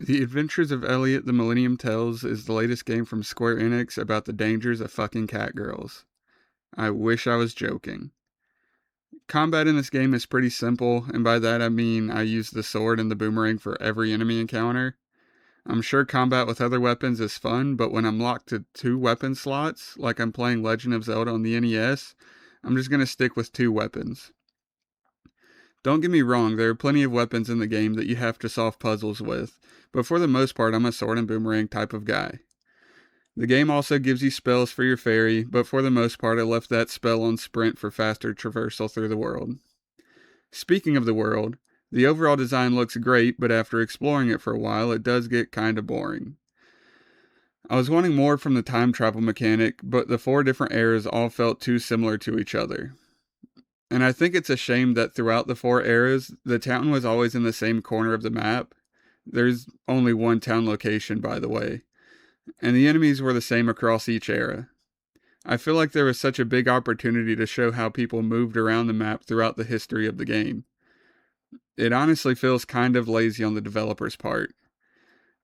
The Adventures of Elliot, the Millennium Tales is the latest game from Square Enix about the dangers of fucking catgirls. I wish I was joking. Combat in this game is pretty simple, and by that I mean I use the sword and the boomerang for every enemy encounter. I'm sure combat with other weapons is fun, but when I'm locked to 2 weapon slots, like I'm playing Legend of Zelda on the NES, I'm just gonna stick with 2 weapons. Don't get me wrong, there are plenty of weapons in the game that you have to solve puzzles with, but for the most part I'm a sword and boomerang type of guy. The game also gives you spells for your fairy, but for the most part I left that spell on sprint for faster traversal through the world. Speaking of the world, the overall design looks great, but after exploring it for a while it does get kinda boring. I was wanting more from the time travel mechanic, but the 4 different eras all felt too similar to each other. And I think it's a shame that throughout the 4 eras, the town was always in the same corner of the map. There's only one town location, by the way. And the enemies were the same across each era. I feel like there was such a big opportunity to show how people moved around the map throughout the history of the game. It honestly feels kind of lazy on the developer's part.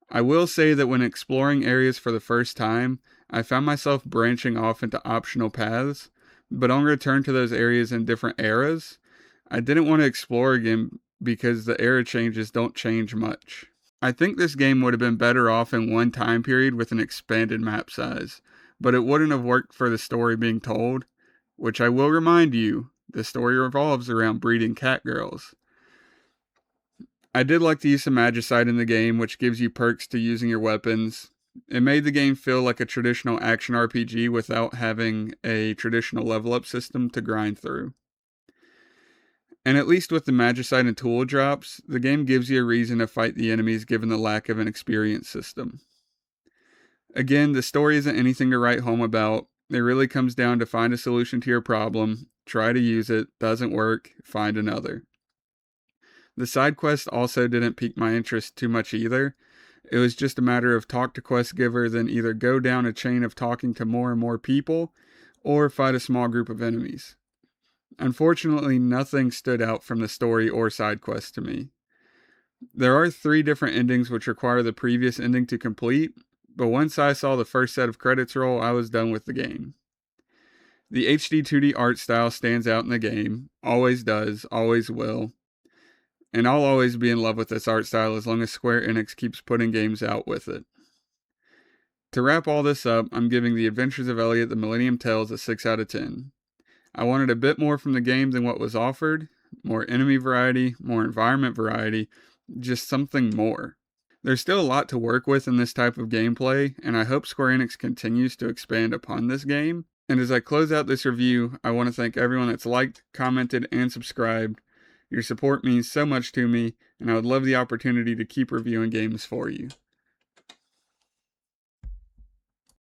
I will say that when exploring areas for the first time, I found myself branching off into optional paths, but on return to those areas in different eras, I didn't want to explore again because the era changes don't change much. I think this game would have been better off in one time period with an expanded map size, but it wouldn't have worked for the story being told, which I will remind you, the story revolves around breeding catgirls. I did like the use of Magicite in the game, which gives you perks to using your weapons. It made the game feel like a traditional action RPG without having a traditional level up system to grind through. And at least with the Magicite and tool drops, the game gives you a reason to fight the enemies given the lack of an experience system. Again, the story isn't anything to write home about. It really comes down to find a solution to your problem, try to use it, doesn't work, find another. The side quest also didn't pique my interest too much either. It was just a matter of talk to quest giver, then either go down a chain of talking to more and more people, or fight a small group of enemies. Unfortunately, nothing stood out from the story or side quest to me. There are 3 different endings which require the previous ending to complete, but once I saw the first set of credits roll, I was done with the game. The HD 2D art style stands out in the game, always does, always will, and I'll always be in love with this art style as long as Square Enix keeps putting games out with it. To wrap all this up, I'm giving The Adventures of Elliot, the Millennium Tales a 6 out of 10. I wanted a bit more from the game than what was offered, more enemy variety, more environment variety, just something more. There's still a lot to work with in this type of gameplay, and I hope Square Enix continues to expand upon this game. And as I close out this review, I want to thank everyone that's liked, commented, and subscribed. Your support means so much to me, and I would love the opportunity to keep reviewing games for you.